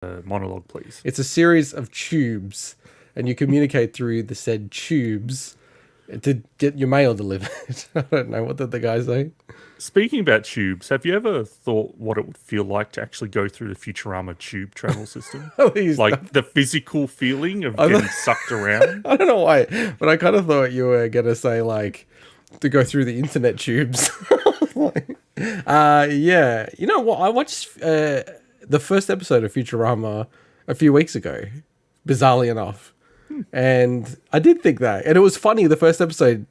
monologue, please. It's a series of tubes, and you communicate through the said tubes to get your mail delivered. I don't know. What did the guy say? Speaking about tubes, have you ever thought what it would feel like to actually go through the Futurama tube travel system? Like the physical feeling of getting sucked around? I don't know why, but I kind of thought you were going to say, like, to go through the internet tubes. Yeah. You know what? I watched the first episode of Futurama a few weeks ago, bizarrely enough. And I did think that. And it was funny, the first episode,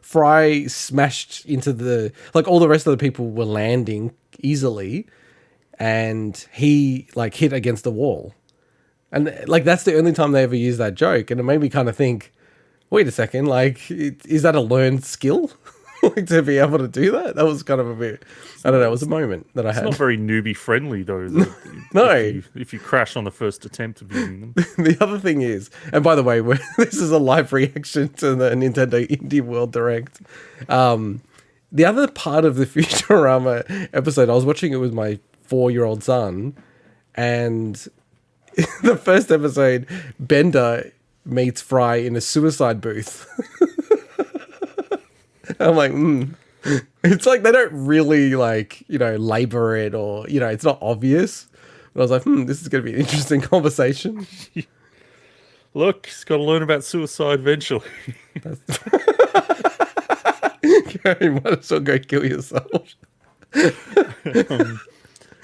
Fry smashed into like all the rest of the people were landing easily, and he like hit against the wall. And like that's the only time they ever used that joke. And it made me kind of think, wait a second, like, is that a learned skill? Like, to be able to do that? That was kind of a bit, I don't know, it was a moment that I had. It's not very newbie friendly, though. No. If you crash on the first attempt of using them. The other thing is, and by the way, this is a live reaction to the Nintendo Indie World Direct. The other part of the Futurama episode, I was watching it with my 4-year-old son, and the first episode, Bender meets Fry in a suicide booth. I'm like, It's like they don't really, like, you know, labor it, or, you know, it's not obvious. But I was like, this is going to be an interesting conversation. Look, he's got to learn about suicide eventually. You might as well go kill yourself.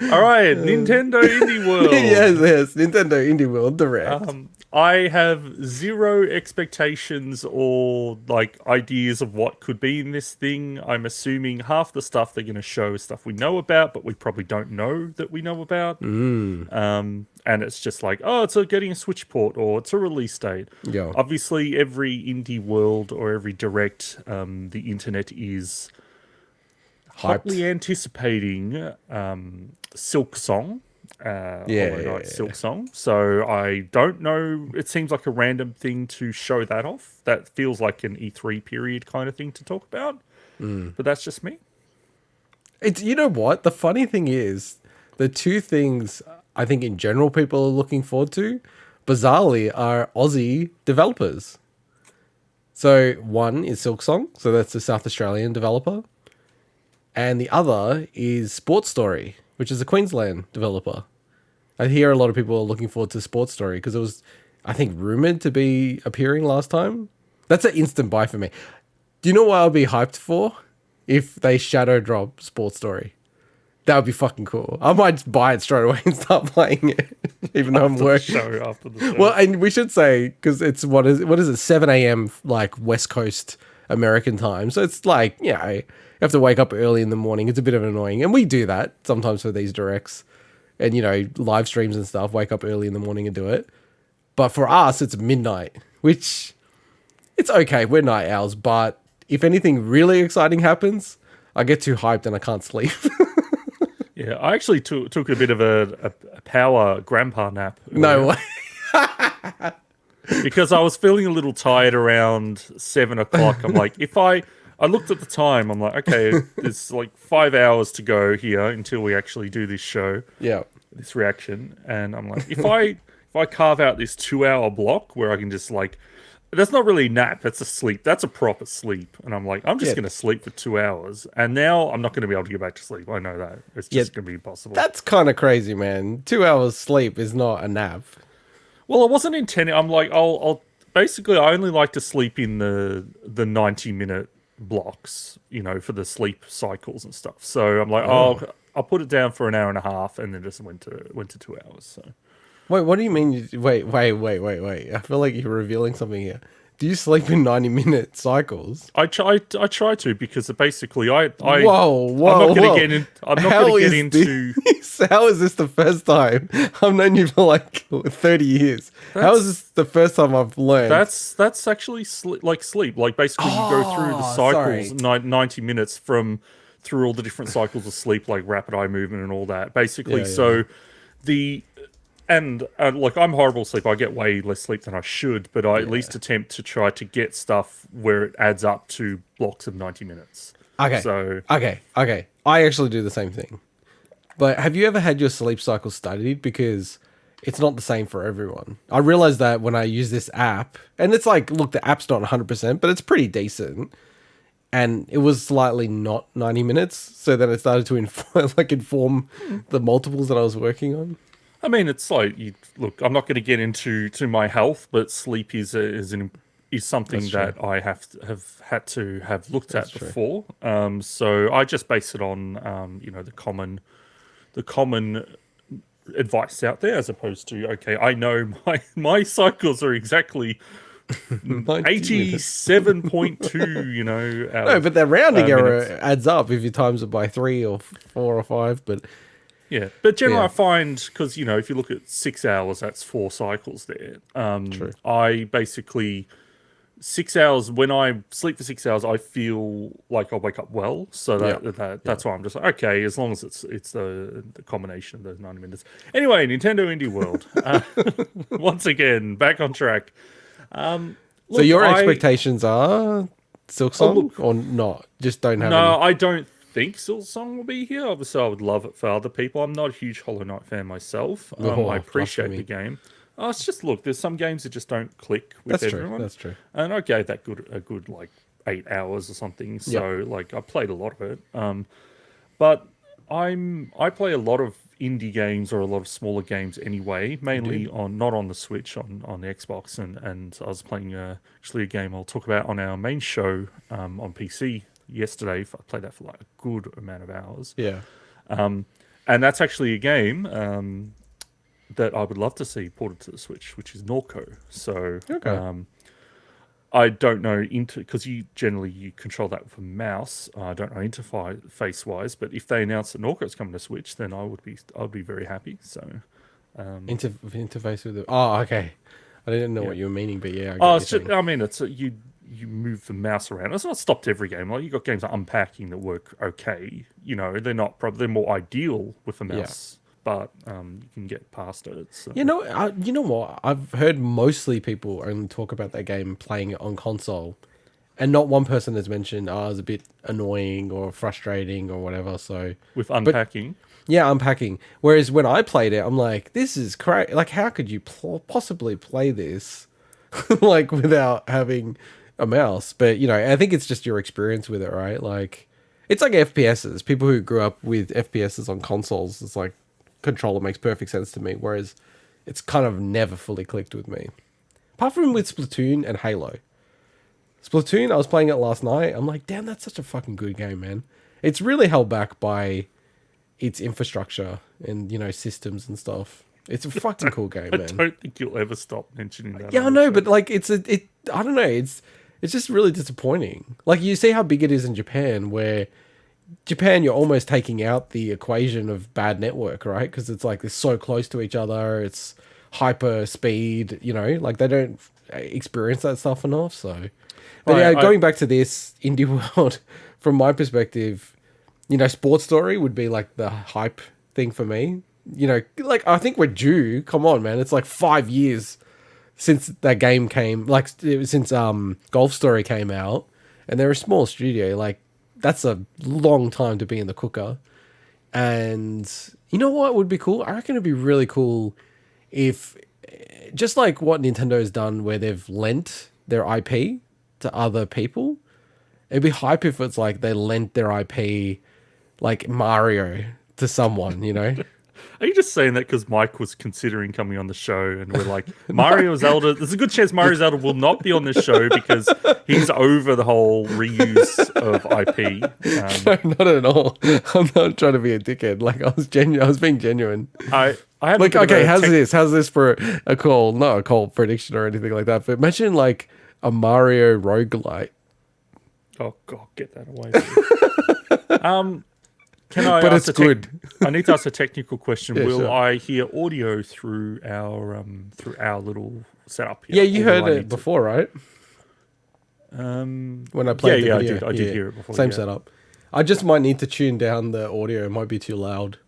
All right, Nintendo Indie World. yes, Nintendo Indie World Direct. I have zero expectations or like ideas of what could be in this thing. I'm assuming half the stuff they're going to show is stuff we know about, but we probably don't know that we know about. And it's just like, oh, it's getting a Switch port, or it's a release date. Yeah. Obviously, every Indie World or every Direct, the internet is hotly anticipating Silk Song. Hollow Knight Silk Song. So I don't know. It seems like a random thing to show that off. That feels like an E3 period kind of thing to talk about. But that's just me. It's, you know what? The funny thing is, the two things I think in general people are looking forward to, bizarrely, are Aussie developers. So one is Silksong, so that's a South Australian developer. And the other is Sports Story, which is a Queensland developer. I hear a lot of people are looking forward to Sports Story because it was, I think, rumored to be appearing last time. That's an instant buy for me. Do you know what I'll be hyped for? If they shadow drop Sports Story. That would be fucking cool. I might buy it straight away and start playing it, even though I'm working. After the show. Well, and we should say, because it's, what is it, 7 a.m. like West Coast American time. So it's like, you know, you have to wake up early in the morning. It's a bit of annoying. And we do that sometimes for these directs. And, you know, live streams and stuff, wake up early in the morning and do it. But for us, it's midnight, which, it's okay. We're night owls. But if anything really exciting happens, I get too hyped and I can't sleep. Yeah, I actually took a bit of a power grandpa nap. No way. Because I was feeling a little tired around 7 o'clock. I'm like, I looked at the time, I'm like, okay, there's like 5 hours to go here until we actually do this show. Yeah. This reaction. And I'm like, if I carve out this 2-hour block where I can just like, that's not really a nap, that's a sleep. That's a proper sleep. And I'm like, I'm just going to sleep for 2 hours. And now I'm not going to be able to get back to sleep. I know that. It's just going to be impossible. That's kind of crazy, man. 2 hours sleep is not a nap. Well, I wasn't intending. I'm like, I'll basically, I only like to sleep in the 90-minute blocks, you know, for the sleep cycles and stuff. So I'm like, I'll put it down for an hour and a half, and then just went to 2 hours. So. Wait, what do you mean? Wait. I feel like you're revealing something here. Do you sleep in 90-minute cycles? I try to, because basically I'm not whoa. going to get into. How is this the first time? I've known you for like 30 years. How is this the first time I've learned? That's actually sleep. Like basically, you go through the cycles, 90 minutes through all the different cycles of sleep, like rapid eye movement and all that. Basically, so the. And like, I'm horrible sleep. I get way less sleep than I should, but I at least attempt to try to get stuff where it adds up to blocks of 90 minutes. Okay. So Okay. I actually do the same thing. But have you ever had your sleep cycle studied? Because it's not the same for everyone. I realized that when I use this app, and it's like, look, the app's not 100%, but it's pretty decent. And it was slightly not 90 minutes. So then it started to inform the multiples that I was working on. I mean, it's like, look, I'm not going to get into my health, but sleep is something that I have had to have looked at before. So I just base it on the common advice out there, as opposed to, okay, I know my cycles are exactly 87.2, no, but that rounding error adds up if you times it by 3 or 4 or 5, but yeah, but generally I find, because if you look at 6 hours, that's 4 cycles there. True. I basically 6 hours, when I sleep for 6 hours, I feel like I wake up well. So that's why I'm just like, okay, as long as it's the combination of those 90 minutes. Anyway, Nintendo Indie World. Once again, back on track. So your expectations are Silksong or not? Just don't have any? I don't think Silksong will be here. Obviously, I would love it for other people. I'm not a huge Hollow Knight fan myself. I appreciate the game. It's just, look, there's some games that just don't click with everyone. That's true. And I gave that a good like 8 hours or something. So like I played a lot of it. But I play a lot of indie games or a lot of smaller games anyway, mainly not on the Switch, on the Xbox, and I was playing actually a game I'll talk about on our main show on PC yesterday. I played that for like a good amount of hours. Yeah. And that's actually a game that I would love to see ported to the Switch, which is Norco. So I don't know because you control that with a mouse. I don't know interface wise, but if they announce that Norco's coming to Switch, then I'd be very happy. So interface with it. Oh, okay. I didn't know what you were meaning, but yeah. You move the mouse around. It's not stopped every game. Like, you got games like Unpacking that work okay. They're not they're more ideal with a mouse. But you can get past it. So. You know what? I've heard mostly people only talk about that game playing it on console, and not one person has mentioned, it's a bit annoying or frustrating or whatever. So with Unpacking, Unpacking. Whereas when I played it, I'm like, this is crazy. Like, how could you possibly play this like without having a mouse? But I think it's just your experience with it, right? Like, it's like FPSs. People who grew up with FPSs on consoles, it's like, controller makes perfect sense to me, whereas it's kind of never fully clicked with me. Apart from with Splatoon and Halo. Splatoon, I was playing it last night. I'm like, damn, that's such a fucking good game, man. It's really held back by its infrastructure and, systems and stuff. It's a fucking cool game, man. I don't think you'll ever stop mentioning that. Yeah, I know, but like, I don't know, it's just really disappointing. Like, you see how big it is in Japan, where Japan, you're almost taking out the equation of bad network, right? Because it's like they're so close to each other. It's hyper speed, like they don't experience that stuff enough. So, but going back to this indie world, from my perspective, Sports Story would be like the hype thing for me. Like, I think we're due. Come on, man. It's like 5 years since that game came, like since Golf Story came out, and they're a small studio. Like, that's a long time to be in the cooker. And you know what would be cool? I reckon it'd be really cool if, just like what Nintendo's done, where they've lent their IP to other people, it'd be hype if it's like they lent their IP, like Mario, to someone, Are you just saying that because Mike was considering coming on the show and we're like, Mario Zelda, there's a good chance Mario Zelda will not be on this show because he's over the whole reuse of IP. No, not at all. I'm not trying to be a dickhead. Like, I was being genuine. I have like, okay, how's this for a call? Not a call prediction or anything like that, but imagine like a Mario roguelite. Oh, God, get that away. Can I? But it's good. I need to ask a technical question. Yeah, Will I hear audio through our little setup here? Yeah, you heard it before, right? When I played the video. I did hear it before. Same setup. I just might need to tune down the audio. It might be too loud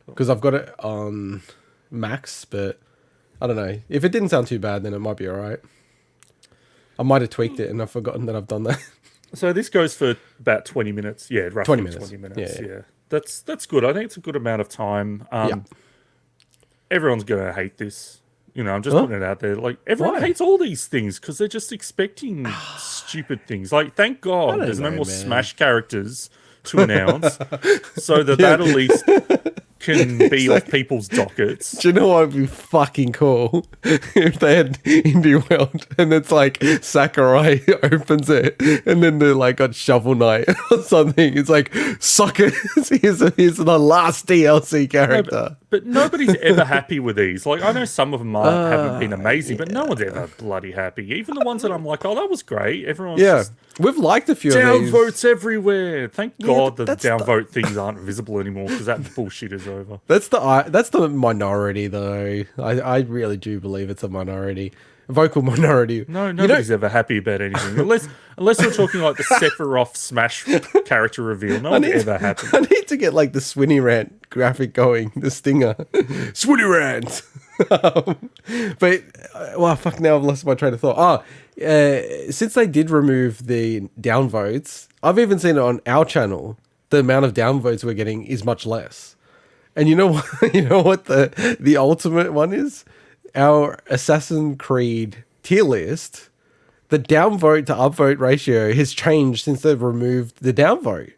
because I've got it on max, but I don't know. If it didn't sound too bad, then it might be all right. I might have tweaked it and I've forgotten that I've done that. So this goes for about 20 minutes. Yeah, roughly 20 minutes. Yeah. That's good. I think it's a good amount of time. everyone's gonna hate this. You know, I'm just putting it out there. Like, everyone hates all these things because they're just expecting stupid things. Like, thank God there's no more Smash characters to announce, so that at least can be off people's dockets. Do you know what would be fucking cool if they had Indie World and it's like Sakurai opens it and then they're like on Shovel Knight or something. It's like, suckers, here's the last DLC character. But nobody's ever happy with these. Like, I know some of them haven't been amazing, but no one's ever bloody happy. Even the ones that I'm like, oh, that was great. Everyone's just we've liked a few of these. Downvotes everywhere. Thank God the downvote things aren't visible anymore because that bullshit is over. That's the minority, though. I really do believe it's a minority. Vocal minority. No, nobody's ever happy about anything. Unless we're talking like the Sephiroth Smash character reveal. No one's ever happy. I need to get like the Swinny Rant graphic going. The stinger. Swinny Rant! But, well, fuck, now I've lost my train of thought. Since they did remove the downvotes, I've even seen it on our channel. The amount of downvotes we're getting is much less. And you know what? You know what the ultimate one is? Our Assassin's Creed tier list. The downvote to upvote ratio has changed since they've removed the downvote.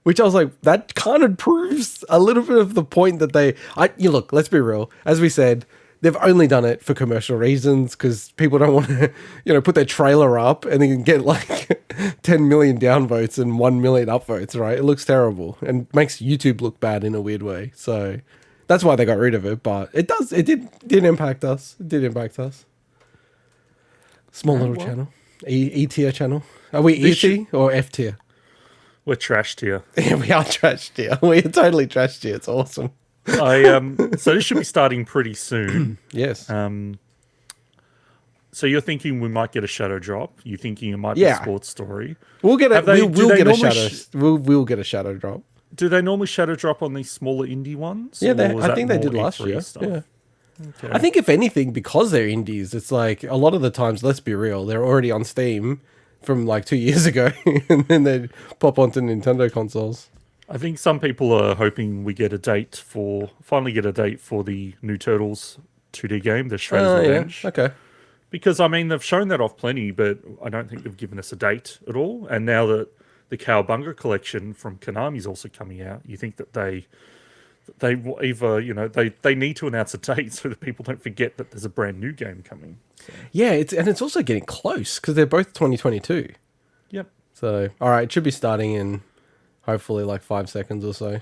Which I was like, that kind of proves a little bit of the point that look, let's be real. As we said, they've only done it for commercial reasons because people don't want to, put their trailer up and then get like 10 million downvotes and 1 million upvotes, right? It looks terrible and makes YouTube look bad in a weird way. So that's why they got rid of it. But it did impact us. It did impact us. Small little channel. E tier channel. Are we E tier or F tier? We're trash tier. Yeah, we are trash tier. We're totally trash tier. It's awesome. So this should be starting pretty soon. Yes. So you're thinking we might get a shadow drop? You're thinking it might be a sports story? We'll get we'll get a shadow. We'll get a shadow drop. Do they normally shadow drop on these smaller indie ones? Yeah, I think they did last year. Stuff? Yeah. Okay. I think if anything, because they're indies, it's like a lot of the times. Let's be real, they're already on Steam from like 2 years ago, and then they pop onto Nintendo consoles. I think some people are hoping we finally get a date for the new Turtles 2D game, the Shredder's Revenge. Yeah. Okay. Because, I mean, they've shown that off plenty, but I don't think they've given us a date at all. And now that the Cowabunga collection from Konami's also coming out, you think that they either, they need to announce a date so that people don't forget that there's a brand new game coming. So. Yeah, it's also getting close because they're both 2022. Yep. So, all right, it should be starting in hopefully like 5 seconds or so.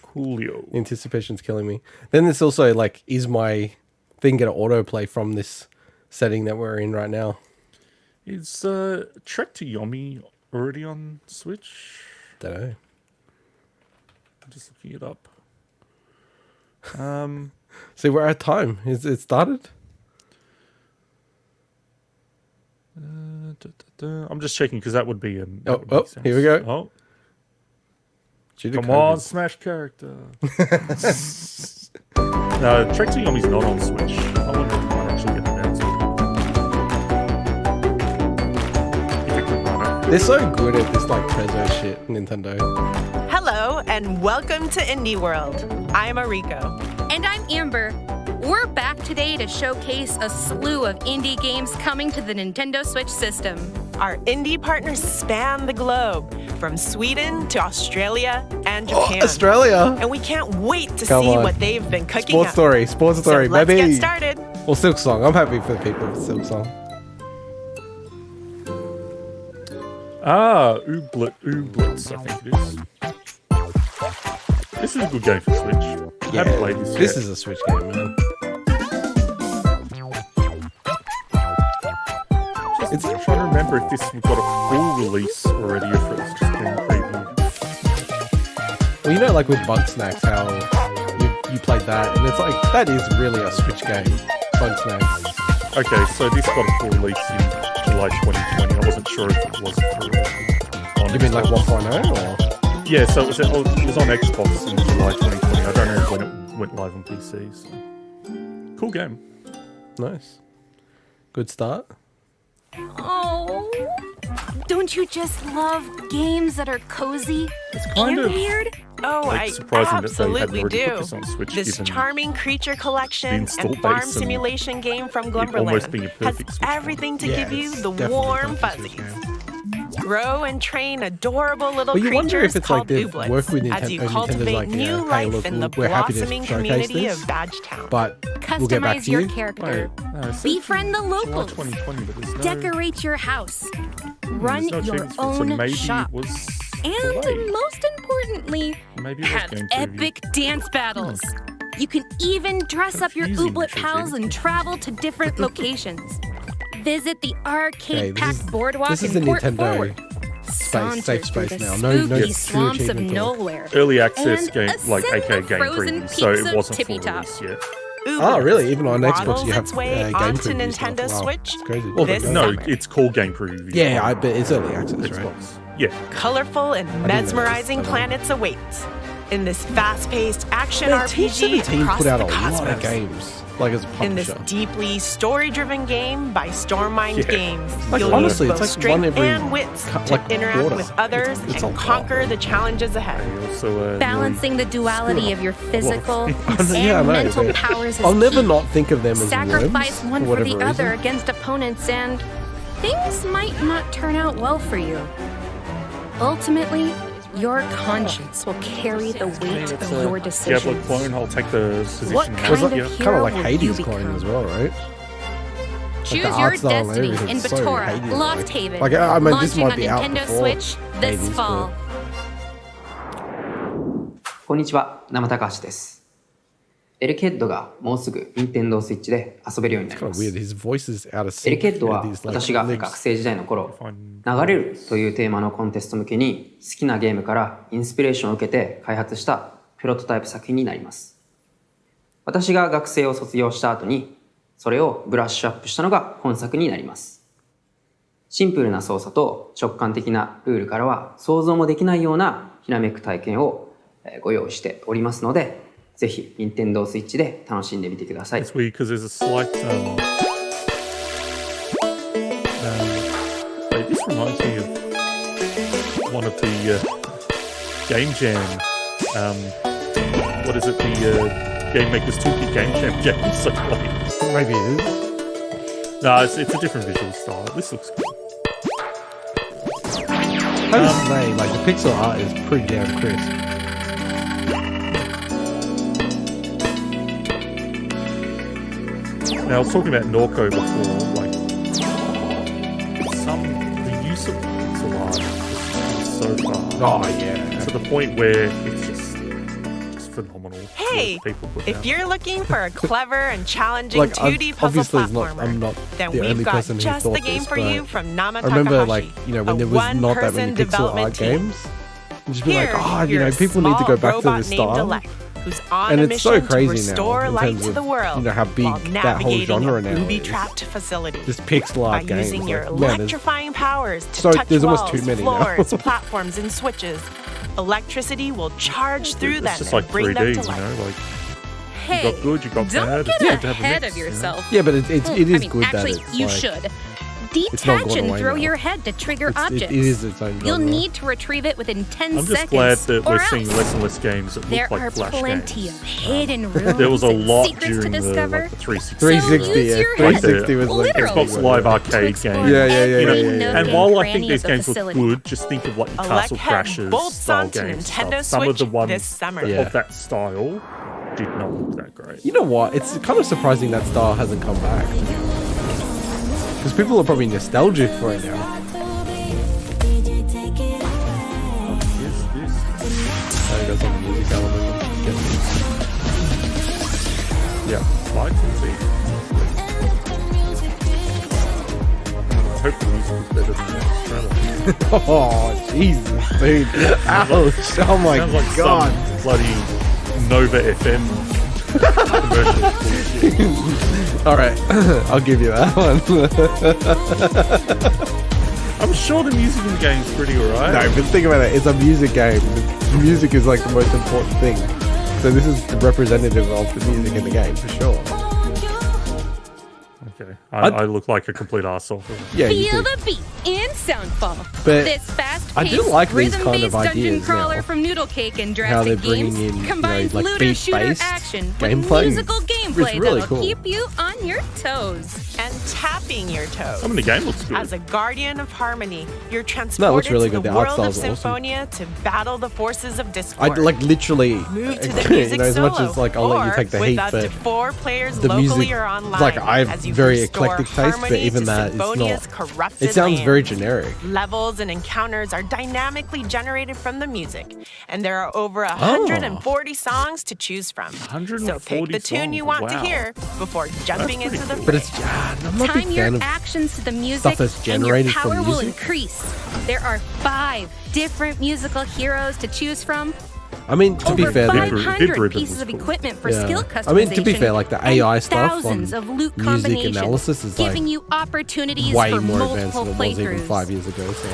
Coolio. Anticipation's killing me. Then there's also like, is my thing going to autoplay from this setting that we're in right now? Is Trek to Yomi already on Switch? Don't know. I'm just looking it up. See, we're at time. Is it started? I'm just checking because that would be a. Oh, here we go. Oh, come on, Smash character. No, Trek to Yomi's not on Switch. I wonder if it might actually get announced. If it could run it. They're so good at this like Preshow shit, Nintendo. Hello and welcome to Indie World. I'm Ariko. And I'm Amber. We're back today to showcase a slew of indie games coming to the Nintendo Switch system. Our indie partners span the globe, from Sweden to Australia and Japan. Oh, Australia! And we can't wait to see what they've been cooking up. Sports story, so let's baby. get started. Well, Silk Song. I'm happy for the people with Silk Song. Ooblets, I think it is. This is a good game for Switch. I haven't played this yet. This is a Switch game, man. I'm trying to remember if we've got a full release already, or if it's just being previewed. Well, like with Bug Snacks, how you played that, and it's like, that is really a Switch game, Bug Snacks. Okay, so this got a full release in July 2020. I wasn't sure if it was on You mean like 1.0 or? Yeah, so it was on Xbox in July 2020. I don't know when it went live on PC. So. Cool game. Nice. Good start. Oh, don't you just love games that are cozy It's kind and of weird? Oh, Like, I surprising that they hadn't absolutely already put do. this on Switch, This given charming creature collection install and farm base and simulation game from almost being a Glumberland has perfect Switch everything to Yeah, give you it's the definitely warm perfect, fuzzies. yeah. Grow and train adorable little But you wonder creatures if it's like called they've ooblets worked with as you Nintendo's cultivate like, new hey, life look, in the we're happy to blossoming showcase community this, of Badgetown. but we'll get back Customize to your you. character. No, it says Befriend the July locals. 2020, but there's no, Decorate your house. Run there's no your achievements for it, so own maybe shop. It was And delayed. most importantly, Maybe it was have game preview. epic dance battles. You can even dress up your Confusing, ooblet Richard. pals and travel to different locations. Visit the Okay, Arcade this Pack is- Boardwalk this is and the Port Nintendo Forward. safe Saunter space through the now. No spooky true swamps of achievement talk. nowhere. Early access And game, like ascend aka the game frozen preview, so peaks it of wasn't full Tippy-top. release yet. Oh, really? Even on Xbox, waddles you have its way game onto preview Nintendo stuff. Wow, Switch it's crazy. Well, this no, summer. it's called game preview. Yeah, I bet it's early access, right? Xbox. Yeah, Colorful and know mesmerizing this. planets awaits in this fast-paced action Man, Team RPG 17 across put out the a lot cosmos. of games, like as a In this publisher. deeply story-driven game by Stormmind Yeah. Games, Like, you'll honestly, use it's both like one strength every and wits to like interact quarter. with others It's a and lot. conquer the challenges ahead. they also Balancing the duality of your physical Yeah, I and know, mental but powers is I'll never key. not think of them as Sacrifice worms, one for for the whatever other reason. against opponents, and things might not turn out well for you. Ultimately, your conscience will carry the weight of your Diablo decisions. clone. I'll take the position. What now. kind It's of like, Yeah. kind hero of like will Hades you clone become? as well, right? Choose the your art style and destiny in everything's so Batora, Hades-like. Lost Haven. Like, I mean, this launching might be on out Nintendo before Switch this Hades, fall. こんにちは、生高橋です。エルケッドがもうすぐ Nintendo Switch で遊べるようになり Kind ま of す。 weird. His voice is out of エル sync. ケッドは and these, like, 私が legs. 学生時代の頃、流れるというテーマのコンテスト向けに好きなゲームからインスピレーションを受けて開発したプロトタイプ作品になります。私が学生を卒業した後に、それをブラッシュアップしたのが本作になります。シンプルな操作と直感的なルールからは想像もできないようなひらめく体験をご用意しておりますので、ぜひ Nintendo Switch で楽しんでみてください。 It's weird because there's a slight. Wait, this reminds me of one of the Game Jam. What is it? The Game Maker's Toolkit Game Jam games. So like, Maybe it is. no, it's a different visual style. This looks cool. I would say, like, the pixel art is pretty damn crisp. Now I was talking about Norco before. Like, the use of pixel art is so far. Oh, yeah. To the point where it's just phenomenal. Hey, what people put if down. you're looking for a clever and challenging Like, 2D puzzle obviously it's not- platformer, I'm not then the we've only got person who just the thought game this, for but you from Nama I remember, Takahashi, like, you know, when a there was not that many one-person pixel development art team. games, and just be like, Here, oh, you you're know, a people need to go small back to robot this named style. Alec, who's on And a it's so mission to crazy restore now in light terms to of, the world you know, how big while that whole navigating genre a now is. booby-trapped facility. This pixel By art game. using your like, man, there's- electrifying powers to So touch there's almost walls, too many now. floors, platforms, and switches, electricity will charge through them It's just and like bring 3D, them you to life. know, like Hey, got good, you got don't bad. get It's good to have a ahead mix, of you know? yourself. Yeah, but it is I mean, good actually, that it's you like, should. not Detach gone and away throw now. your head to trigger objects. It is its own You'll genre. need to retrieve it within 10 I'm just seconds. glad that or we're seeing else. less and less games that There look like are Flash plenty games. of hidden rooms There was a and lot secrets to during the, discover. like, the 360. So 360, use yeah. your 360 head, was like literally, Xbox Live to arcade explore game. Yeah, every yeah. nook And and while I cranny think of these the games facility. look good, just think of like the Alec Castle Head Crashers bolts style onto games. Nintendo Some of the Switch ones this summer. Yeah. of that style did not look that great. You know what? It's kind of surprising that style hasn't come back. Because people are probably nostalgic for it now. I got some music element. Yeah, lights and see. I hope the music was better than the trailer. Oh, Jesus, dude. Ouch. Oh my Sounds like God. some bloody Nova FM commercial. All right. I'll give you that one. I'm sure the music in the game's pretty alright. No, but think about it. It's a music game. The music is like the most important thing. So this is the representative of the music in the game, for sure. Okay. I look like a complete arsehole. Yeah, you Feel do. the beat in Soundfall. But This fast-paced, I do like these kind rhythm-based of dungeon ideas crawler now. from Noodle Cake and How they're Jurassic bringing Games in, you know, combines like looter-shooter beat-based action gameplay. with musical gameplay It's really that'll cool. keep you on your toes. And tapping your toes. I mean, the game looks good. As a guardian of harmony, you're transported really to good. the The art world of style's awesome. Symphonia to battle the forces of I discord. like literally, Move to the you music know, as much solo, as like I'll let you or take the with heat, up but to 4 players the locally music, or online. like I have as you very restore eclectic taste, but harmony even to that is Symphonia's not. corrupted It sounds land. very generic. Levels and encounters are dynamically generated from the music, and there are over 140 songs to choose from. So 140 pick the tune you songs, want to wow. hear before jumping pretty into the cool. But fray. it's I'm not a Time big your fan of. actions to the music, stuff that's and your generated from power will music. increase. There are 5 different musical heroes to choose from. I mean, to be Over fair, Vid- 500 Ribbon pieces was of cool. equipment for Yeah. skill I customization. mean, to be fair, like the and AI stuff on thousands of loot music combinations, analysis is like giving you opportunities way for more advanced multiple than it was even playthroughs. 5 years ago. So,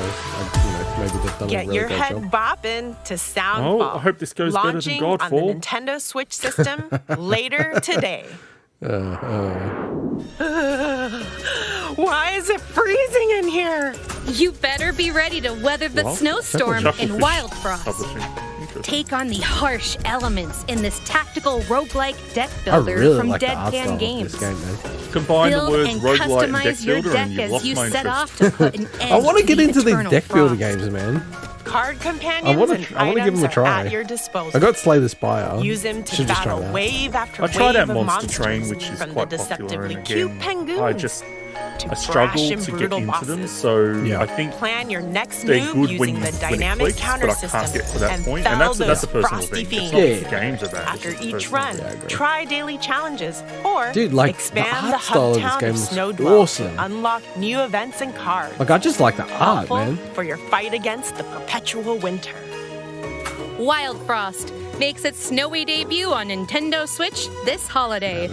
maybe they've done a Get really your great head job. bopping to Soundfall. Oh, I hope this goes better than launching on the Godfall. Nintendo Switch system later today. Why is it freezing in here? You better be ready to weather the Well, snowstorm Chucklefish in Wild Frost. Publishing. Interesting. Take on the harsh elements in this tactical roguelike deck I builder really from like the art style Deadpan of Games. this game, man. Combine the Build words and roguelite and deck customize your builder deck and you've as lost you my set interest. off to put an end I want to get the into these eternal deck builder frost. games, man. Card companions I wanna and give items them a are try. at your disposal. I got Slay the Spire. Use him to Should just try battle that. wave after I wave tried out of Monster monsters, Train, which is from the quite popular, deceptively and cute again, penguins I to struggle brash and to get brutal into them, bosses. so Yeah. I think Plan your next they're move good using when the it dynamic clicks, counter but I can't system get to that and point, and fell that's a those personal frosty thing. It's fiends. not Yeah. the games about After it. each personal. run, Yeah, I agree. try daily challenges or Dude, like, the expand art the style of hub this town game of is Snowdwell awesome. to unlock new events and cards. Like, I just like the art, Helpful man. for your fight against the perpetual winter. Wild Frost makes its snowy debut on Nintendo Switch this holiday.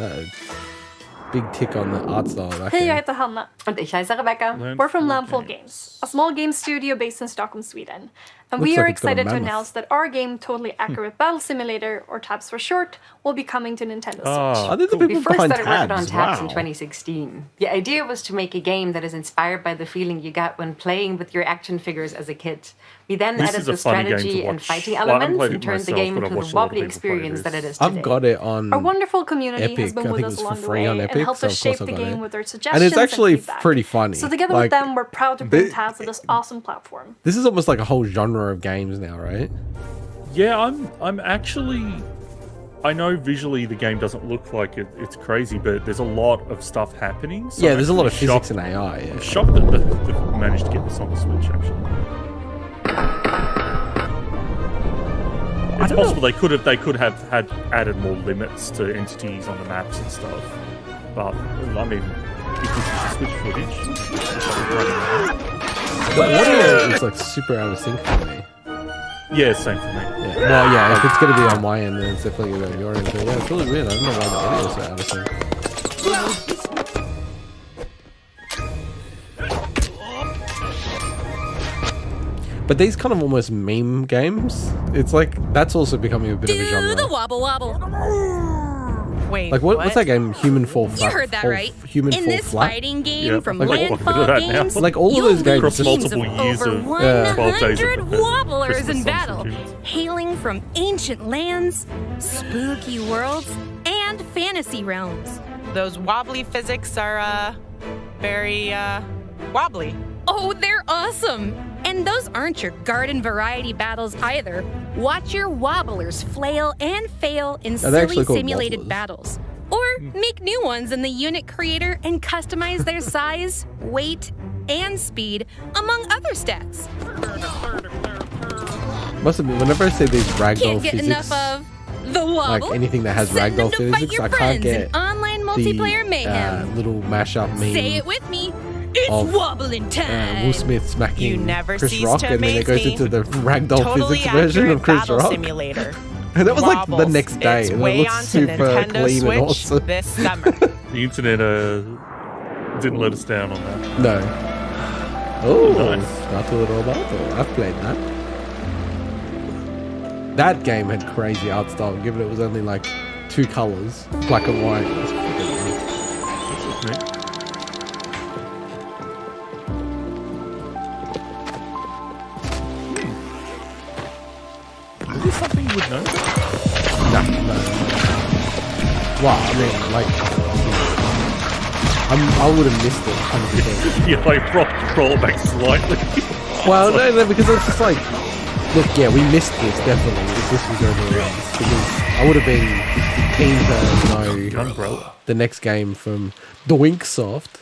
Big tick on the art style of that Hej, jag game. heter Hanna. Och ich heiße Rebecca. We're from Landfall Games, a small game studio based in Stockholm, Sweden. And Looks we are like it's got a excited to mammoth. announce that our game, Totally Accurate Battle Simulator, or TABS for short, will be coming to Nintendo Switch. I think the people We first behind started working on tabs. tabs in Wow. 2016. The idea was to make a game that is inspired by the feeling you got when playing with your action figures as a kid. We then This added is a the funny game to strategy and watch. fighting Well, I haven't elements played and it turned the myself, game but I've into the watched a lot of wobbly people play experience this. that it is today. I've got it on. Our wonderful community Epic. has been I with think us it was along for the free way on and Epic, helped so us of course shape I the got game it. with their And suggestions it's actually feedback. pretty funny. So together Like, with them, we're proud to bring the- TABS to this awesome platform. This is almost like a whole genre of games now, right? Yeah, I'm actually. I know visually the game doesn't look like it's crazy, but there's a lot of stuff happening. So Yeah, I'm there's a lot of actually physics shocked- and AI. Yeah. I'm shocked that they've managed to get this on the Switch. Actually, it's possible they could have had added more limits to entities on the maps and stuff. But I mean, if this is the Switch footage, it's like running around. The audio is like super out of sync for me. Yeah, same for me. Yeah. Well, yeah, if it's gonna be on my end, then it's definitely gonna be on your end. But yeah, it's really weird. I don't know why the audio is so out of sync. But these kind of almost meme games, it's like that's also becoming a bit of a Do genre. the wobble wobble. Wait, Like what's that game? Human Fall You Flat. heard that Fall- right. Human In Fall this Flat. fighting game Yeah, from like, what- Landfall look at that now. Games, Like, all of you'll those games lead Across just- teams multiple years over of 100 12 days of wobblers Christmas in songs battle, and tunes. hailing from ancient lands, spooky worlds, and fantasy realms. Those wobbly physics are very wobbly. Oh, they're awesome! And those aren't your garden variety battles either. Watch your wobblers flail and fail in Are they actually silly called simulated wobblers? battles. Or make new ones in the unit creator and customize their size, weight, and speed, among other stats. Must admit, whenever I see these ragdoll Can't get physics, enough of the wobble. like anything that has Send them ragdoll to fight physics, your I can't friends get in online the multiplayer mayhem. little mashup meme. Say it with me. It's of, wobbling time. Will Smith smacking You never Chris cease Rock, to and then it amaze goes me. into the ragdoll Totally physics version accurate of Chris battle Rock. simulator. And that was like the Wobbles next day, its and it way looks onto super Nintendo clean Switch and awesome. this summer. The internet didn't let us down on that. No. Oh, Nice. Battle Roboto. I've played that. That game had crazy art style, given it was only like 2 colors, black and white. It was freaking would know that. No. Well, I mean, like, I would have missed it 100%. Yeah, like roll it back slightly. Well, no, because it's just like, look, yeah, we missed this definitely if this was over released, because I would have been keen to know the next game from Doinksoft.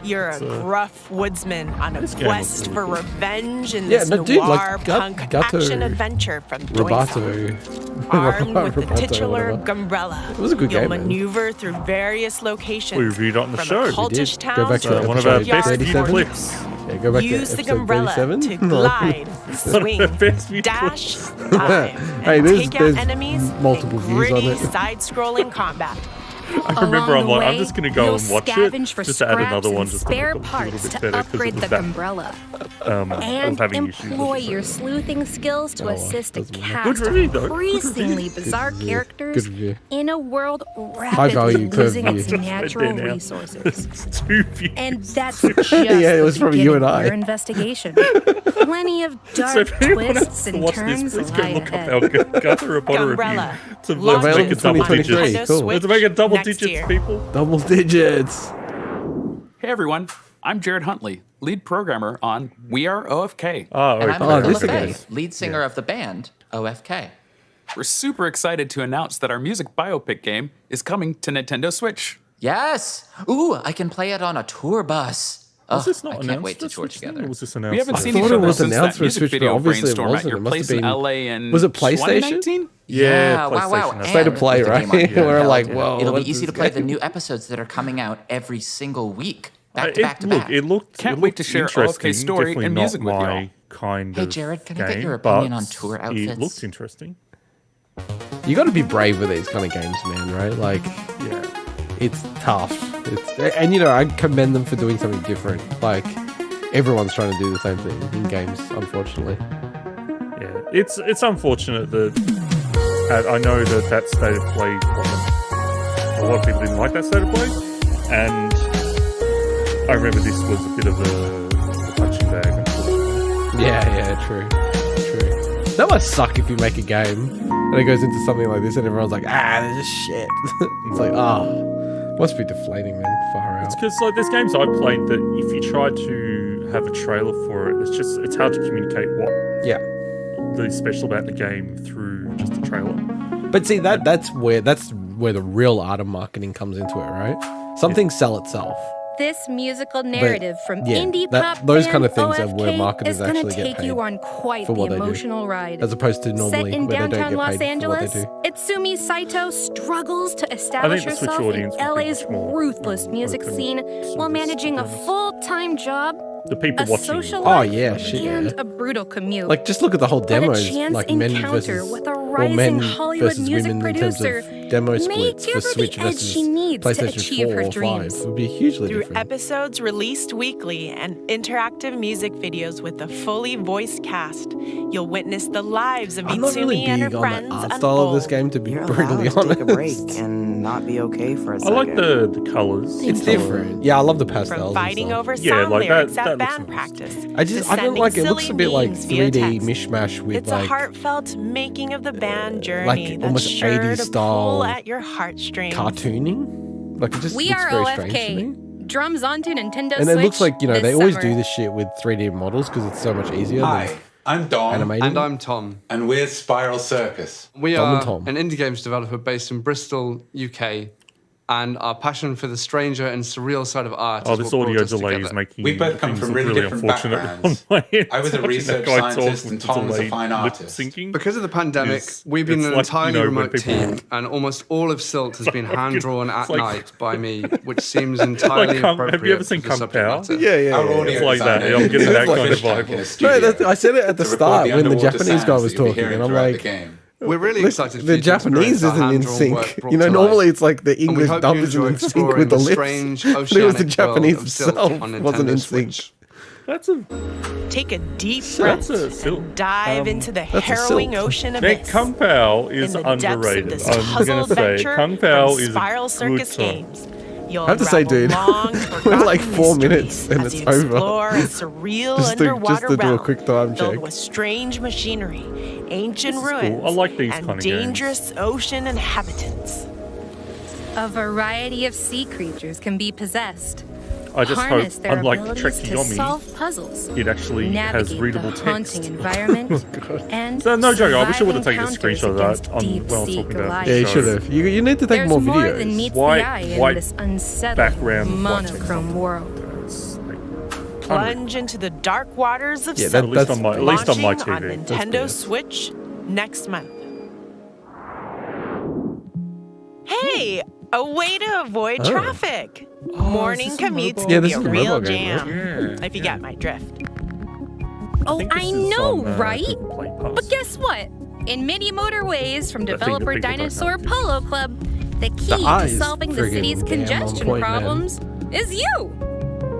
You're a gruff woodsman on a quest for revenge in Yeah, this no, dude, like, noir punk Gato- action adventure from Roboto. Doinksoft. Armed with the titular Gumbrella, It was a good you'll game, man. maneuver through various locations. We reviewed it on the from show. a We cultish did. town Go back to to one of our episode best 37. clips. Yeah, go back Use to the episode Gumbrella 37. to glide, swing, best view dash, clips. dive, Hey, and there's- take out there's enemies multiple in views on gritty it. side-scrolling combat. I remember Along the I'm way, just going to go you'll and watch it. scavenge for Just to add scraps another one and just spare to make it parts a little to bit better. upgrade the Gumbrella. I was And having issues with employ it, so. your sleuthing skills to assist a doesn't matter. cast Good review, of though. Good increasingly review. bizarre Good review. characters Good review. in a world value rapidly curve losing its review. natural Right there now. resources. It's 2 views. And that's just Yeah, it was the from you beginning and of I. your investigation. Plenty of So dark if anyone twists wants to and watch this, turns please go lie look up ahead. our Gather Roboto review Gumbrella. to Launch make Available it double 2023. digits. Cool. Switch To make it double next digits, year. people. Double digits. Hey everyone, I'm Jared Huntley, lead programmer on We Are OFK. Oh, And I'm Oh, Michael this again. LaFay, lead singer of the band OFK. We're super excited to announce that our music biopic game is coming to Nintendo Switch. Yes! Ooh, I can play it on a tour bus. Was this I not can't announced? wait to That's tour what's together. new, or was this announced? We haven't I seen thought each it other was since announced that for music Switch, but video obviously it brainstorm at wasn't. your It must place have in been- LA in Was it PlayStation? 2019? Yeah, wow, wow. PlayStation. State of And play, with the right? game on We're handheld, like, whoa, it'll be what's easy to this play the game? new episodes that are coming out every single week. Back to back to back. It looked. Can't it wait looked to share interesting. OFK's story Definitely and not music with my y'all. kind Hey, of Jared, can I get game, your opinion but on tour It outfits? looked interesting. You got to be brave with these kind of games, man. Right? Like, Yeah. it's tough. And you know, I commend them for doing something different. Like, everyone's trying to do the same thing in games, unfortunately. Yeah, it's unfortunate that I know that state of play wasn't. A lot of people didn't like that state of play, and I remember this was a bit of a punching bag. Unfortunately. Yeah, true. That must suck if you make a game and it goes into something like this and everyone's like, this is shit. It's like, must be deflating, man. Far out. It's because like there's games I played that if you try to have a trailer for it, it's hard to communicate what Yeah. the special about the game through just a trailer. But see, that's where the real art of marketing comes into it, right? Some things sell itself. This musical narrative from yeah, indie that- pop those band kind of things are OFK where marketers is gonna actually get take you paid on quite for the what they do. emotional ride. As opposed to normally Set in where they don't downtown get Los paid Angeles, for what they do. Itsumi Saito struggles to establish the Switch herself in audience would be LA's much more ruthless music open scene to while this, managing a to be honest. full-time job, The people a watching. social Oh, life, yeah, shit, and yeah. a brutal commute. Like, just look at the whole But demos, a chance like men encounter versus with a or rising men Hollywood versus music women in terms producer of demo may splits give for her Switch the edge versus she needs to PlayStation achieve 4 her or 5. dreams. It would be hugely Through different. episodes released weekly and interactive music videos with a fully voiced cast, you'll witness the lives of I'm not Itsumi really and big her on friends the art unfold. style of this game, to be You're brutally allowed to honest. take a break and not be okay for a I second. like the colours. It's different. Yeah, I love the pastels. From and fighting stuff. over Yeah, song like that- lyrics that at looks band nice. practice. I to don't sending like it. It looks a silly bit like memes via 3D text. mishmash with It's like a heartfelt making of the band journey like that's almost sure 80s to style pull at your heartstrings. cartooning. Like, it just We looks are very strange to me. OFK. Drums onto Nintendo And Switch it looks like, you know, this they always summer. do this shit with 3D models because it's so much easier Hi, than I'm Dom. animating. And I'm Tom. And we're Spiral Circus. We Dom and are Tom. an indie games developer based in Bristol, UK, and our passion for the stranger and surreal side of art Oh, is this what brought audio us delay is together. making We both come things from look really different unfortunate backgrounds. on my end. I was a Watching research that guy talk scientist with and the Tom was a delay fine lip artist. syncing. Because of the pandemic, It's- we've been it's an like, entirely you know, when remote people- team, and almost all of Silt has been hand-drawn at It's like- night by me, which seems entirely appropriate have you ever seen for the Kung subject Pao? matter. Yeah. Our audio It's like that. designer I'm getting is that kind of Fishtank vibe. in a No, studio I said it at the to record start when the underwater Japanese sounds guy that was you'll be talking, hearing and I'm throughout the like, game. We're really look, excited for the you to experience Japanese our isn't in hand-drawn sync. work brought You know, to normally life. it's like the And we English hope dub you isn't enjoy in sync exploring with the the lips. strange But it was the oceanic world Japanese of Silt itself on wasn't in Nintendo sync. Switch. That's a Take a deep that's breath a silk. and dive into the that's a harrowing silk. ocean Now, abyss. Kung Pao is in the depths of underrated. this I'm puzzle going to say adventure Kung Pao from is Spiral a Circus good time. Games. You'll I have to say, dude, we're like 4 minutes and it's over. Explore a surreal just underwater to do a realm quick time filled check. with strange machinery, ancient ruins, cool. I like these and kind of dangerous ocean inhabitants. A variety of sea creatures can be possessed. I just Harness hope, their unlike abilities to Trek solve puzzles, it actually has navigate readable the text. haunting environment, and So, no joke, I wish I would have taken a survive screenshot of encounters that when I was against talking about deep-sea the Yeah, you show. should have. You need to take There's more more videos. than meets White- the eye in white this unsettling, background, white text. monochrome world. Plunge into the dark waters of Yeah, Silk, that's at least on my launching on TV. Nintendo Switch next month. Hey, a way to avoid traffic. Morning commutes Yeah, can this be a is a real mobile game, jam, if you get my drift. Oh, think this I is know, on, right? Google Play Pass. But guess what? In many motorways from that developer people don't Dinosaur know. Polo Club, the key eye to is solving the friggin' city's damn on congestion point, man. problems is you.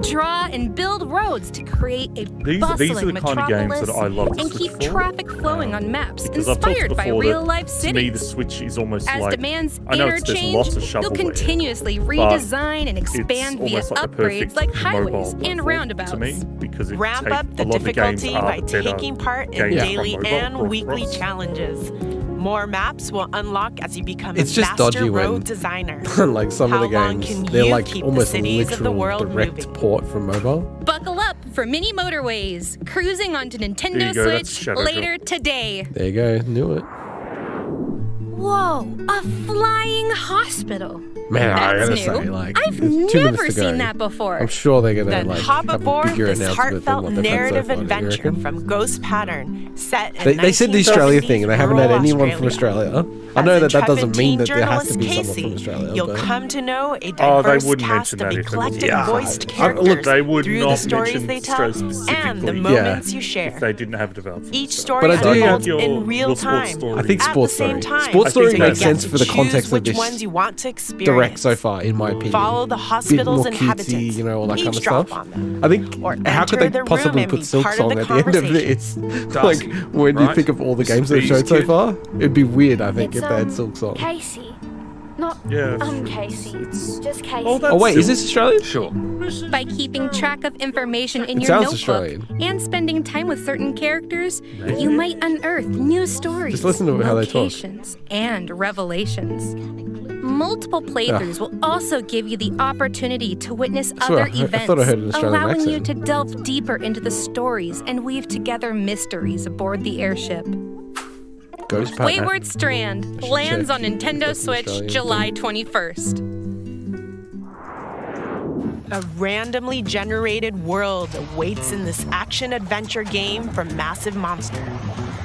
Draw and build roads to create a These are bustling the kind of games metropolis that I love to and switch keep for. traffic flowing on maps Because I've talked inspired by before that real-life to me, the cities. Switch is almost As like demands I know there's interchange, lots of you'll shovelware, continuously but redesign and expand via almost like the upgrades perfect like highways mobile and platform roundabouts. to me because it Ramp take, up the a lot of the games difficulty are by the better taking part in games daily from mobile and or weekly cross. challenges. More maps will unlock as you become It's a just master dodgy when- road designer. Like some of the How long games, can they're you like keep the almost cities of the literal world direct moving? port from mobile. Buckle up for mini motorways, cruising onto There Nintendo you go, that's Switch Shadow later today. There you go, knew it. Whoa, a flying hospital. Man, I That's gotta new. say, like, I've there's 2 minutes never to go. seen that before. I'm sure they're gonna Then like hop have a aboard bigger this announcement than heartfelt what they've had so narrative far, do you adventure reckon? from Ghost Pattern, set in They said the Australia thing, and they haven't had rural anyone from Australia. I know that doesn't mean that there has to be someone from Australia. You'll but... come to know a Oh, they diverse wouldn't cast mention of that if it was eclectic Yeah. voiced Look, characters they would through not the stories mention they tell specifically and the Yeah. moments you share. if they didn't have developers. Each story But I do unfolds have in real your sports time. story. I think At Sports the same Story. time, Sports Story you makes get sense to for the choose context of which this ones you want to experience. direct so far, in my opinion. Follow the Bit hospital's more cutesy, inhabitants. you know, all that kind of Eavesdrop stuff. on them. I think, Or how could enter they the room possibly and put be Silk part of Song the at the end of conversation. this? Like, when you right? think of all the games they've Speeds showed so kid. far, it'd be weird, I think, It's, if they had Silk Song. Casey. Not Yeah. Casey. Just Casey. Oh, that's Oh, wait, is Silk. this Australian? Sure. By keeping track of information in It your sounds notebook Australian. and spending time with certain characters, you might unearth new stories, Just listen to how they talk. locations, and revelations. Multiple playthroughs will also give you the opportunity to witness swear, other I events, thought I heard an Australian allowing you accent. to delve deeper into the stories and weave together mysteries aboard the airship. Ghost Pattern. Wayward Strand should lands check. on Nintendo That's an Switch Australian July 21st. A randomly generated world awaits in this action-adventure game from Massive Monster.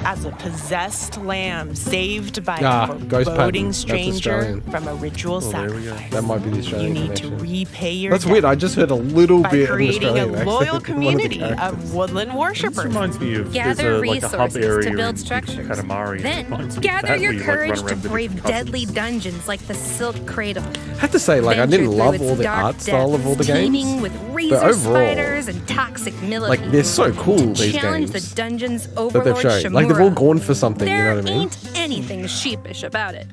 As a possessed lamb saved by a Ghost Pattern. foreboding That's stranger Australian. from a ritual there we go. sacrifice. That might be the You Australian need to connection. repay your That's debt weird, I just heard a little by bit of an creating Australian a accent. loyal in one of the community characters. of woodland This worshippers. reminds me of Gather there's like a hub resources area to build in structures. Katamari. Then It reminds me of gather that, your where you, like, run courage to around the brave different deadly dungeons like the Silk Cradle. I have to say, like, I Venture didn't through love its all the dark art style of all the depths, teeming games. with razor overall, spiders and toxic millipedes. Like, they're so cool, these Challenge games the dungeon's that overlord they've shown. Like, they've all gone for something, you There know what I mean? ain't anything sheepish about it.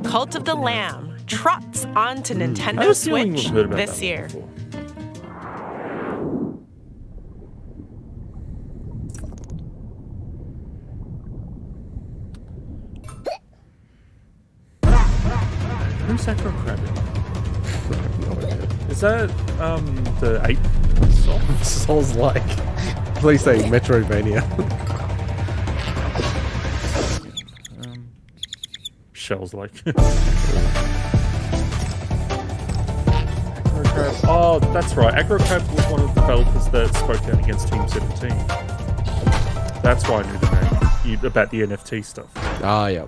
Cult of the Lamb trots onto I Nintendo have a feeling Switch we've heard about this that year. before. Who's that got crabbing? Is that the ape song? Souls like. Please say Metroidvania. Shells like. Agrocrab. Oh, that's right. Agrocrab was one of the developers that spoke out against Team 17. That's why I knew the name. About the NFT stuff. Ah, yeah.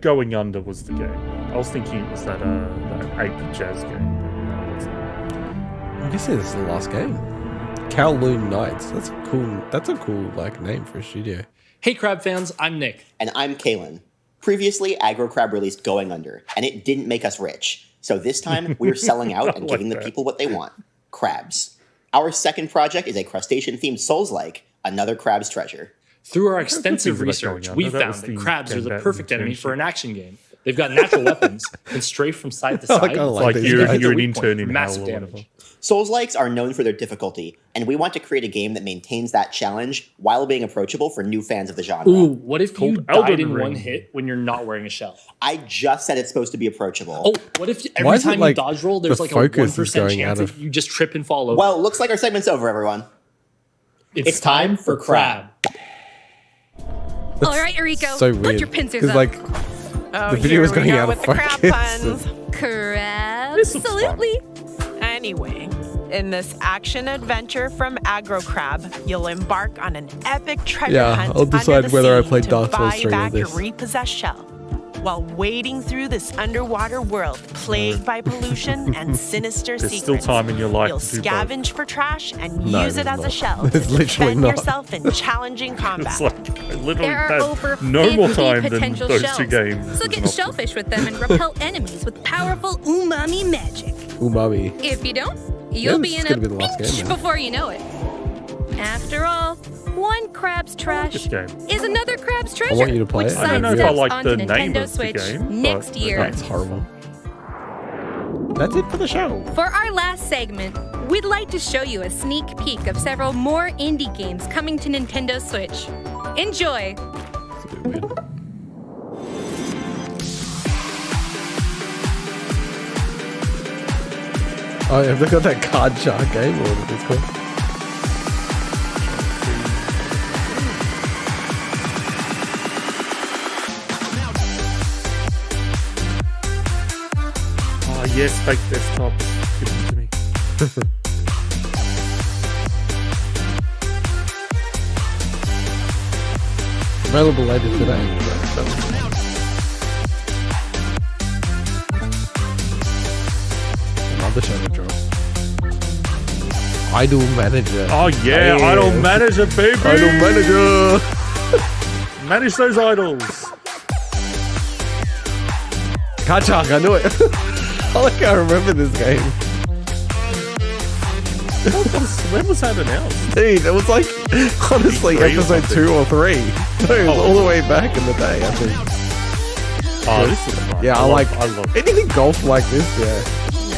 Going Under was the game. I was thinking it was that ape jazz game. I'm guessing this is the last game. Kowloon Knights. That's a cool like name for a studio. Hey Crab fans, I'm Nick. And I'm Kalen. Previously, AgroCrab released Going Under, and it didn't make us rich. So this time, we're selling out and giving the people what they want. Crabs. Our second project is a crustacean-themed Souls-like, another crab's treasure. Through our extensive things about research, Going we Under. That found was that the crabs are game the that perfect enemy internship. for an action game. They've got natural weapons and strafe from side to side. Like you're an intern in massive hell or damage. whatever. Souls-likes are known for their difficulty, and we want to create a game that maintains that challenge while being approachable for new fans of the genre. Ooh, what if you died Elden in Ring. one hit when you're not wearing a shell? I just said it's supposed to be approachable. Oh, what if Why every is it time like you dodge roll, there's the like a focus is 1% going chance out that of- you just trip and fall over? Well, looks like our segment's over, everyone. It's time for Crab. All right, Rico, So put weird. your pincers Because up. like Oh, the video here was we going go out with of the crab focus. puns. This looks fun. Absolutely. Anyway, in this action adventure from Aggro Crab, you'll embark on an epic treasure Yeah, hunt I'll decide under the whether I sea play to Dark Souls buy 3 or back this. your repossessed shell, while wading through this underwater world plagued by pollution and sinister There's secrets. still time in your life You'll to do both. scavenge for trash and No, use it there's as a not. shell to There's literally defend not. yourself in challenging combat. It's like I literally There are had over no more 50 time than potential those shells. two games. So as an get option. shellfish with them and repel enemies with powerful umami magic. umami. If you don't, you'll this be is in a gonna be the last pinch game then. before you know it. After all, one crab's trash this game. is another crab's treasure. want you to play which it. I don't know if I sidesteps like onto the name Nintendo of the Switch game, next but year. That's horrible. That's it for the show. For our last segment, we'd like to show you a sneak peek of several more indie games coming to Nintendo Switch. Enjoy! It's a bit weird. Oh, have they got that card shark game or whatever it's called? Oh yes, fake desktop. Give them to me. Available later today. Another shadow drop. Idol Manager. Oh yeah, Idol Manager, baby. Idol Manager. Manage those idols. Card shark, I knew it. I like I remember this game. When was that announced? Dude, it was like, honestly, E3 or episode something. 2 or 3. No, it was all the way back in the day, I think. Oh, this is fun. Yeah, I love like anything golf like this, yeah.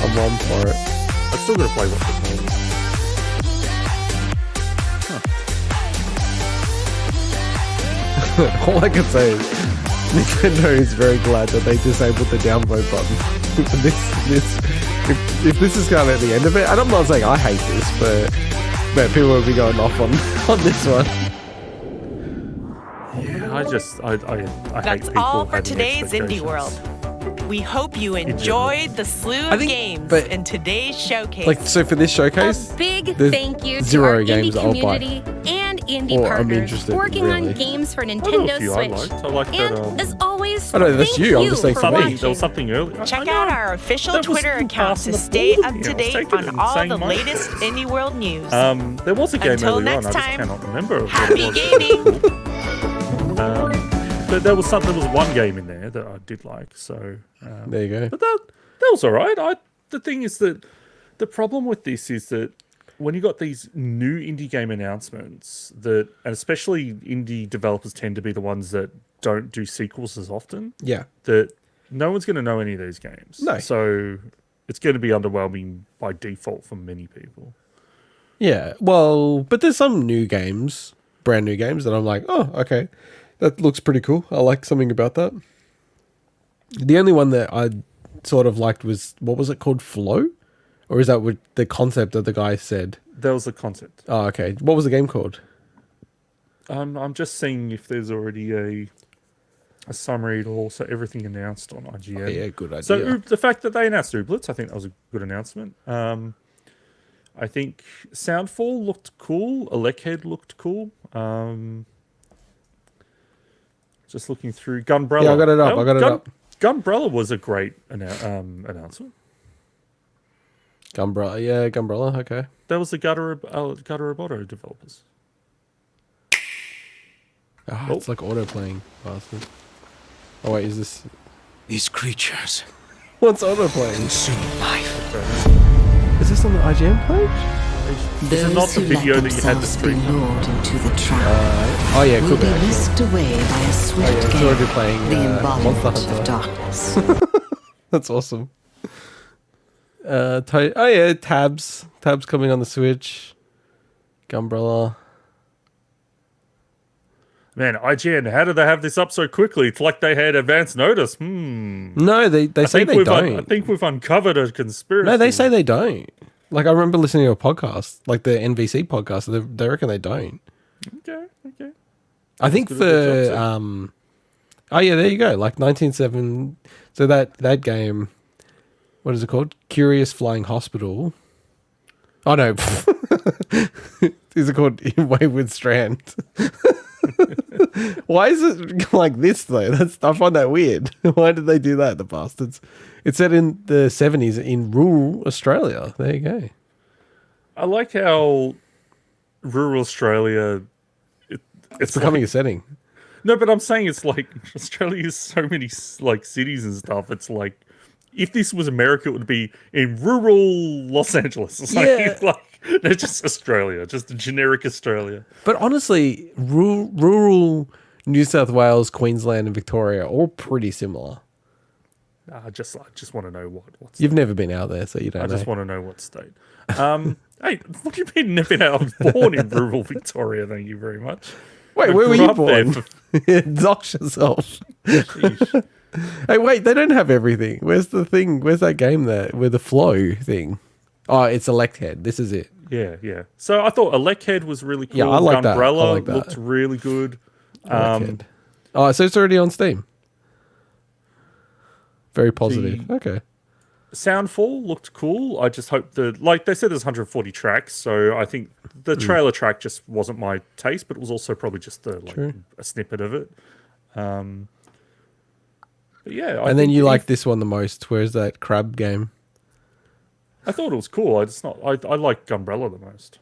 I'm on for it. I'm still gonna play What's It Called. All I can say is Nintendo is very glad that they disabled the downvote button. If this is kind of the end of it, and I'm not saying I hate this, but people will be going off on this one. Yeah, I hate That's people all for having today's Indie expectations. World. We hope you enjoyed the slew I of think- games but- in today's showcase. Like, so for this showcase, A big there's thank you to zero our games indie I'll buy. community and indie Or I'm partners interested, working really. on games for I know a Nintendo few I Switch. liked. I like And that. as always, I know, that's thank you. I'm just saying for for me. watching. There was something earlier. Check I know. out our official That was Twitter you account passing to the stay ball to up me. to I was date taking it on and all saying the my- latest Indie World news. There was a game Until earlier on. next I just time, cannot remember. what happy it was. gaming. But there was one game in there that I did like. So There you go. but that was all right. The thing is that the problem with this is that when you got these new indie game announcements, and especially indie developers tend to be the ones that don't do sequels as often. Yeah. That no one's going to know any of these games. No. So it's going to be underwhelming by default for many people. Yeah, well, but there's some new games, brand new games, that I'm like, oh, okay, that looks pretty cool. I like something about that. The only one that I sort of liked was, what was it called, Flow? Or is that what the concept that the guy said? That was the concept. Oh, okay. What was the game called? I'm just seeing if there's already a summary to also everything announced on IGN. Oh, yeah, good idea. So the fact that they announced Ooblets, I think that was a good announcement. I think Soundfall looked cool. Electhead looked cool. Just looking through Gunbrella. Yeah, I got it up. Gunbrella was a great announcement. Gunbrella, okay. That was the Gutter Roboto developers. Oh, it's like auto-playing, bastard. Oh, wait, is this... These creatures What's auto-playing? consume life. Is this on the IGN page? Is it not the video that you had the stream? Into the trap Oh yeah, will could be be. whisked away by a swift It's gale, already playing the Monster embodiment Hunter. of darkness. That's awesome. Oh yeah, tabs coming on the Switch. Gumbrella. Man, IGN, how did they have this up so quickly? It's like they had advance notice. No, they say they don't. I think we've uncovered a conspiracy. No, they say they don't. Like, I remember listening to a podcast, like the NVC podcast, they reckon they don't. Okay. I think for, oh yeah, there you go. Like 1907, so that game, what is it called? Curious Flying Hospital. Oh no, is it called Wayward Strand? Why is it like this though? I find that weird. Why did they do that, the bastards? It's set in the 70s in rural Australia. There you go. I like how rural Australia... It's becoming a setting. No, but I'm saying it's like Australia has so many like cities and stuff. It's like if this was America, it would be in rural Los Angeles. It's like they're just Australia, just a generic Australia. But honestly, rural New South Wales, Queensland, and Victoria are all pretty similar. I just want to know what You've never been out there, so you don't know. I just want to know what state. Hey, what do you mean never been out? I was born in rural Victoria, thank you very much. Wait, where were you born? Dox yourself. Hey, wait, they don't have everything. Where's the thing? Where's that game there with the flow thing? Oh, it's Elect Head. This is it. Yeah. So I thought Elect Head was really cool. Yeah, I like that. Gunbrella I like that. looked really good. Oh, so it's already on Steam. Very positive. Okay. Soundfall looked cool. I just hope like they said, there's 140 tracks, so I think the trailer track just wasn't my taste, but it was also probably just a snippet of it. But yeah, and then you like this one the most. Where's that crab game? I thought it was cool. I like Gunbrella the most.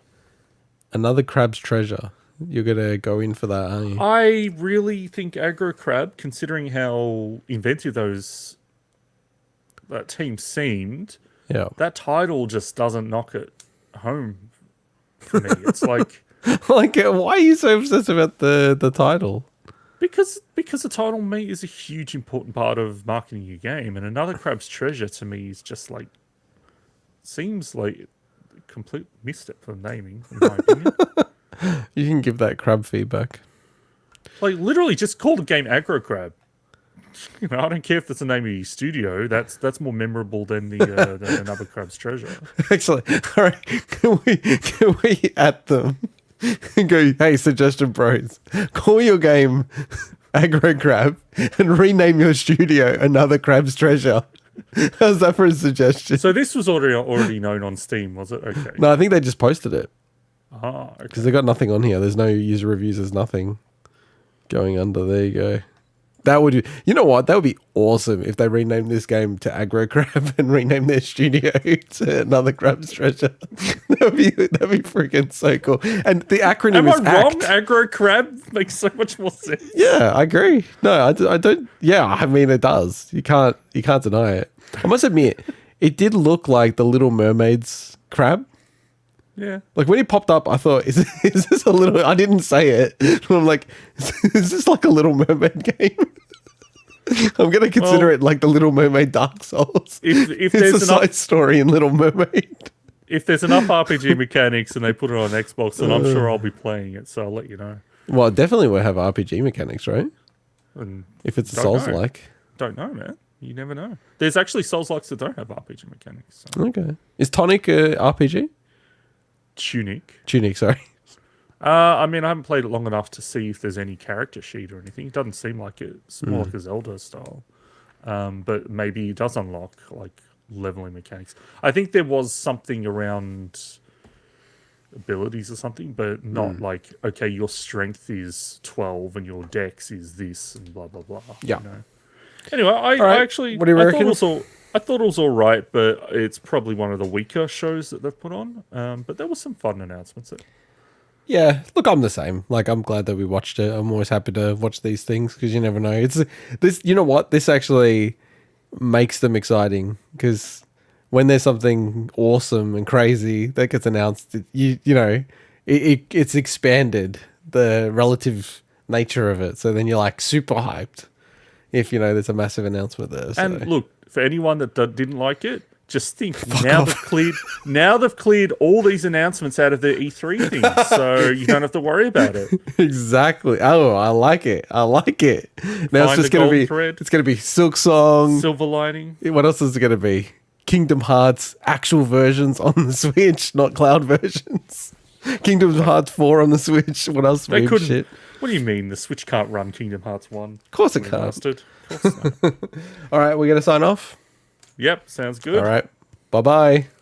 Another Crab's Treasure. You're gonna go in for that, aren't you? I really think Aggro Crab, considering how inventive that team seemed, that title just doesn't knock it home for me. It's like, why are you so obsessed about the title? Because the title, me, is a huge important part of marketing your game, and Another Crab's Treasure to me is just like seems like a complete misstep for naming, in my opinion. You can give that crab feedback. Like literally, just call the game Aggro Crab. You know, I don't care if that's the name of your studio. That's more memorable than than Another Crab's Treasure. Actually, all right, can we at them and go, hey, suggestion bros, call your game Aggro Crab and rename your studio Another Crab's Treasure. How's that for a suggestion? So this was already known on Steam, was it? Okay. No, I think they just posted it. Ah, okay. Because they got nothing on here. There's no user reviews. There's nothing going under. There you go. That would, you know what? That would be awesome if they renamed this game to Aggro Crab and rename their studio to Another Crab's Treasure. that'd be freaking so cool. And the acronym is Am I wrong? ACT. Aggro Crab makes so much more sense. Yeah, I agree. No, I don't. Yeah, I mean it does. You can't deny it. I must admit, it did look like the Little Mermaid's crab. Yeah. Like when it popped up, I thought, is this a little... I didn't say it. I'm like, is this like a Little Mermaid game? I'm going to consider it like the Little Mermaid Dark Souls. If it's there's a side story in Little Mermaid. If there's enough RPG mechanics and they put it on Xbox, then I'm sure I'll be playing it, so I'll let you know. Well, it definitely will have RPG mechanics, right? And if it's a Souls-like. Don't know, man. You never know. There's actually Souls-likes that don't have RPG mechanics. So. Okay. Is Tonic a RPG? Tunic, sorry. I mean, I haven't played it long enough to see if there's any character sheet or anything. It doesn't seem like it. It's more like a Zelda style. But maybe it does unlock like leveling mechanics. I think there was something around abilities or something, but not like, okay, your strength is 12 and your dex is this and blah, blah, blah. Yeah. You know? Anyway, I actually... What do you reckon? I thought it was all right, but it's probably one of the weaker shows that they've put on. But there was some fun announcements. Yeah, look, I'm the same. Like, I'm glad that we watched it. I'm always happy to watch these things because you never know. It's this. You know what? This actually makes them exciting because when there's something awesome and crazy that gets announced, it's expanded the relative nature of it. So then you're like super hyped if there's a massive announcement there. So. And look, for anyone that didn't like it, just think now they've cleared all these announcements out of their E3 things, so you don't have to worry about it. Exactly. Oh, I like it. Now it's just going to be it's going to be Silk Song, Silver Lining. What else is it going to be? Kingdom Hearts actual versions on the Switch, not cloud versions. Kingdom Hearts 4 on the Switch. What else? They couldn't. Shit? What do you mean? The Switch can't run Kingdom Hearts 1? Of course it can't. All right, we're going to sign off. Yep, sounds good. All right. Bye-bye.